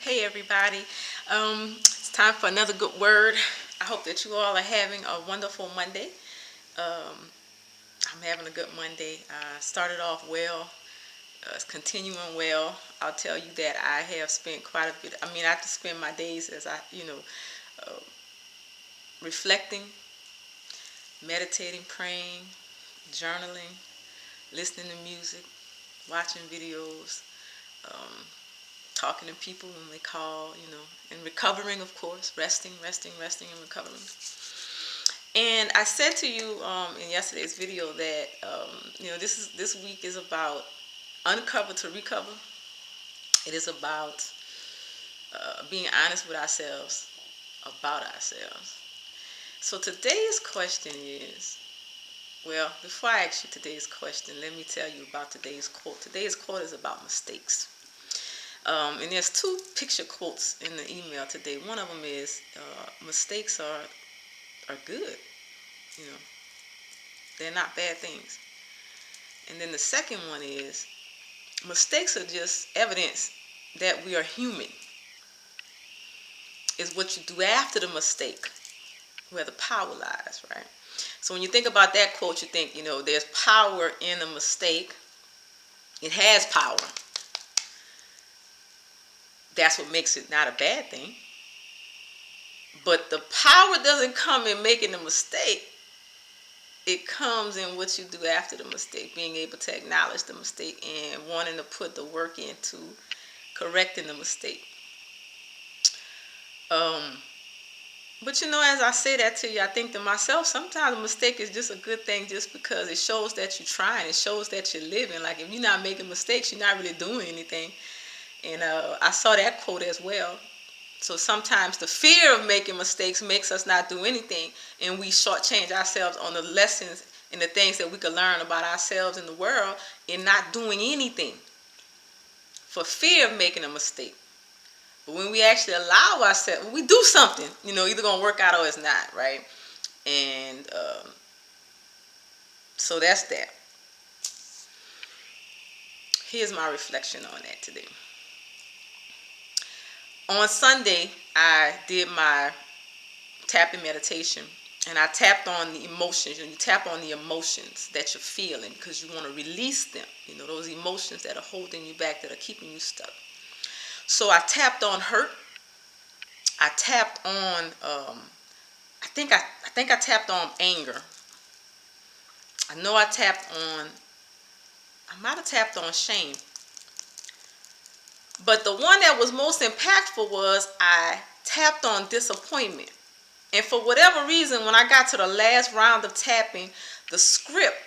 Hey everybody, it's time for another good word. I hope that you all are having a wonderful Monday. Um, I'm having a good Monday. Started off well, it's continuing well. I'll tell you that I have spent quite a bit. I have to spend my days as uh, reflecting, meditating, praying, journaling, listening to music, watching videos, um, talking to people when they call, and recovering, of course, resting, and recovering. And I said to you in yesterday's video that this week is about uncover to recover. It is about being honest with ourselves about ourselves. So today's question is, well, before I ask you today's question, let me tell you about today's quote. Today's quote is about mistakes. And there's two picture quotes in the email today. One of them is, mistakes are good. You know, they're not bad things. And then the second one is, mistakes are just evidence that we are human. It's what you do after the mistake where the power lies, right? So when you think about that quote, you think, there's power in a mistake. It has power. That's what makes it not a bad thing. But the power doesn't come in making the mistake. It comes in what you do after the mistake, being able to acknowledge the mistake and wanting to put the work into correcting the mistake. But as I say that to you, I think to myself, sometimes a mistake is just a good thing just because it shows that you're trying. It shows that you're living. Like if you're not making mistakes, you're not really doing anything. And I saw that quote as well. So sometimes the fear of making mistakes makes us not do anything, and we shortchange ourselves on the lessons and the things that we can learn about ourselves and the world in not doing anything for fear of making a mistake. But when we actually allow ourselves, we do something, either going to work out or it's not, right? And so that's that. Here's my reflection on that today. On Sunday, I did my tapping meditation, and I tapped on the emotions. You tap on the emotions that you're feeling because you want to release them. Those emotions that are holding you back, that are keeping you stuck. So I tapped on hurt. I tapped on, I think I tapped on anger. I know I might have tapped on shame. But the one that was most impactful was I tapped on disappointment. And for whatever reason, when I got to the last round of tapping, the script,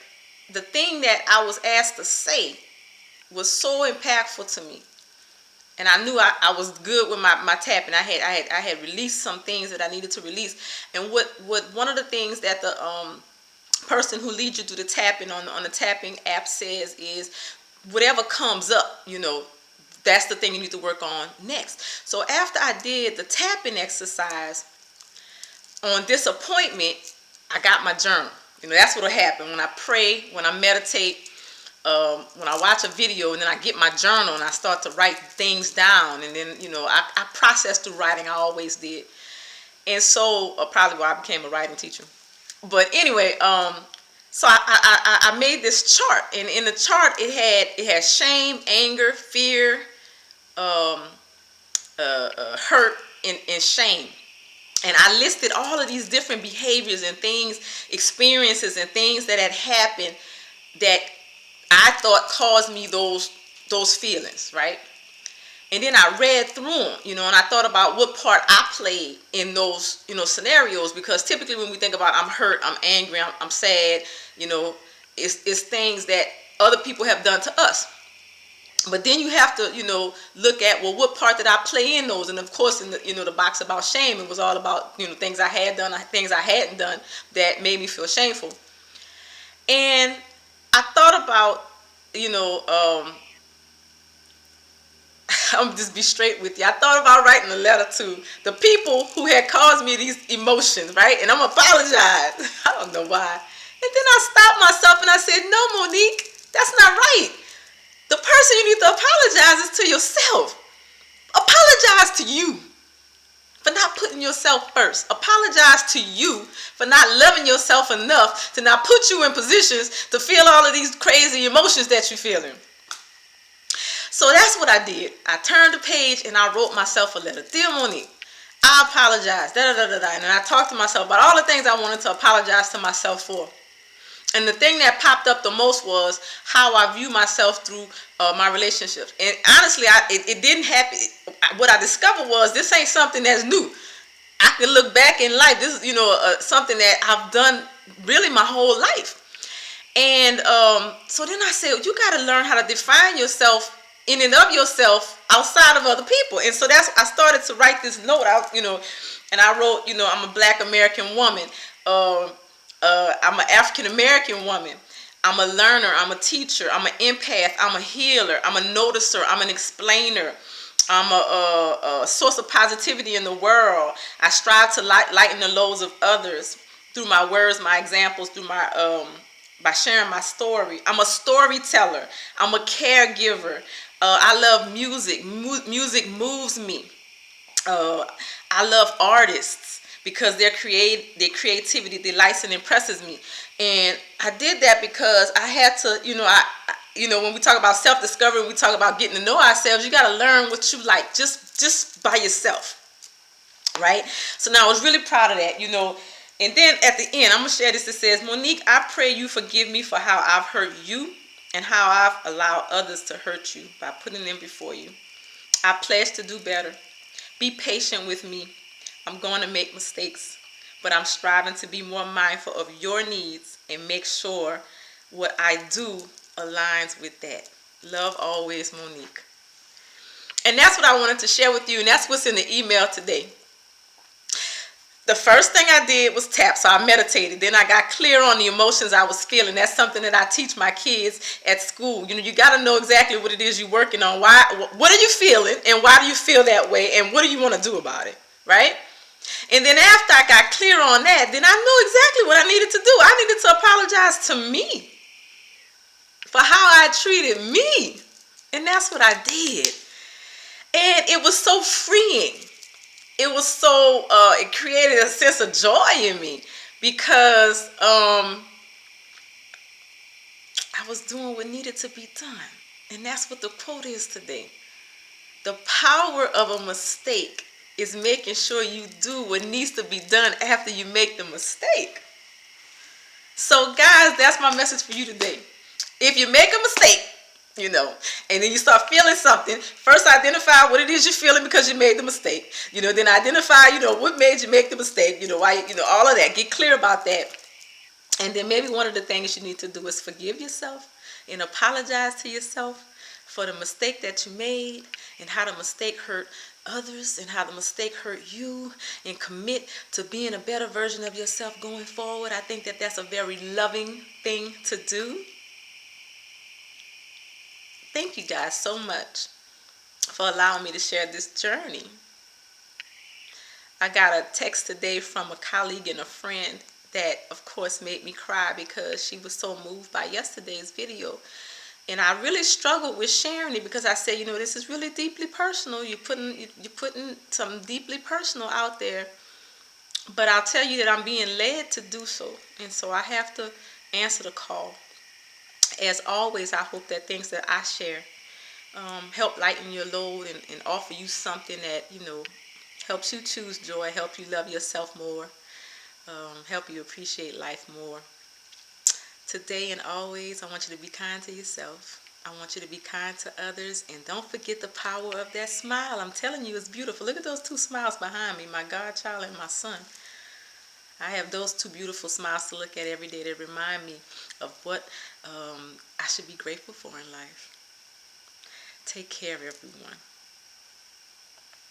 the thing that I was asked to say was so impactful to me. And I knew I was good with my tapping. I had released some things that I needed to release. And what one of the things that the person who leads you through the tapping on the tapping app says is, whatever comes up, that's the thing you need to work on next. So after I did the tapping exercise on disappointment, I got my journal. That's what'll happen when I pray, when I meditate, when I watch a video, and then I get my journal and I start to write things down. And then, I process through writing. I always did. And so, probably why I became a writing teacher. But anyway, so I made this chart. And in the chart, it had shame, anger, fear, hurt, and shame. And I listed all of these different behaviors and things, experiences and things that had happened that I thought caused me those feelings, right? And then I read through them, and I thought about what part I played in those, scenarios, because typically when we think about I'm hurt, I'm angry, I'm sad, it's things that other people have done to us. But then you have to, look at, well, what part did I play in those? And of course, in the, the box about shame, it was all about, things I had done, things I hadn't done that made me feel shameful. And I thought about, I'm just be straight with you. I thought about writing a letter to the people who had caused me these emotions, right? And I'm apologize. I don't know why. And then I stopped myself and I said, no, Monique, that's not right. The person you need to apologize is to yourself. Apologize to you for not putting yourself first. Apologize to you for not loving yourself enough to not put you in positions to feel all of these crazy emotions that you're feeling. So that's what I did. I turned the page and I wrote myself a letter. Dear Monique, I apologize. And I talked to myself about all the things I wanted to apologize to myself for. And the thing that popped up the most was how I view myself through my relationships. And honestly, it didn't happen. What I discovered was this ain't something that's new. I can look back in life. This is, something that I've done really my whole life. And so then I said, you got to learn how to define yourself in and of yourself outside of other people. And so I started to write this note out, and I wrote, I'm a Black American woman. I'm an African American woman. I'm a learner. I'm a teacher. I'm an empath. I'm a healer. I'm a noticer. I'm an explainer. I'm a source of positivity in the world. I strive to lighten the loads of others through my words, my examples, through my by sharing my story. I'm a storyteller. I'm a caregiver. I love music. Music moves me. I love artists because their creativity delights and impresses me. And I did that because I had to, when we talk about self-discovery, we talk about getting to know ourselves, you got to learn what you like just by yourself, right? So now I was really proud of that, And then at the end, I'm going to share this. It says, Monique, I pray you forgive me for how I've hurt you and how I've allowed others to hurt you by putting them before you. I pledge to do better. Be patient with me. I'm going to make mistakes, but I'm striving to be more mindful of your needs and make sure what I do aligns with that. Love always, Monique. And that's what I wanted to share with you, and that's what's in the email today. The first thing I did was tap, so I meditated. Then I got clear on the emotions I was feeling. That's something that I teach my kids at school. You got to know exactly what it is you're working on. What are you feeling, and why do you feel that way, and what do you want to do about it, right? And then after I got clear on that, then I knew exactly what I needed to do. I needed to apologize to me for how I treated me. And that's what I did. And it was so freeing. It was so, it created a sense of joy in me because I was doing what needed to be done. And that's what the quote is today. The power of a mistake is making sure you do what needs to be done after you make the mistake. So guys, that's my message for you today. If you make a mistake, and then you start feeling something, first identify what it is you're feeling because you made the mistake. Then identify, what made you make the mistake, why, all of that. Get clear about that. And then maybe one of the things you need to do is forgive yourself and apologize to yourself for the mistake that you made and how the mistake hurt others and how the mistake hurt you, and commit to being a better version of yourself going forward. I think that that's a very loving thing to do. Thank you guys so much for allowing me to share this journey. I got a text today from a colleague and a friend that, of course, made me cry because she was so moved by yesterday's video. And I really struggled with sharing it because I said, this is really deeply personal. You're putting something deeply personal out there. But I'll tell you that I'm being led to do so. And so I have to answer the call. As always, I hope that things that I share help lighten your load and offer you something that, helps you choose joy, help you love yourself more, help you appreciate life more. Today and always, I want you to be kind to yourself. I want you to be kind to others. And don't forget the power of that smile. I'm telling you, it's beautiful. Look at those two smiles behind me, my godchild and my son. I have those two beautiful smiles to look at every day that remind me of what I should be grateful for in life. Take care, everyone.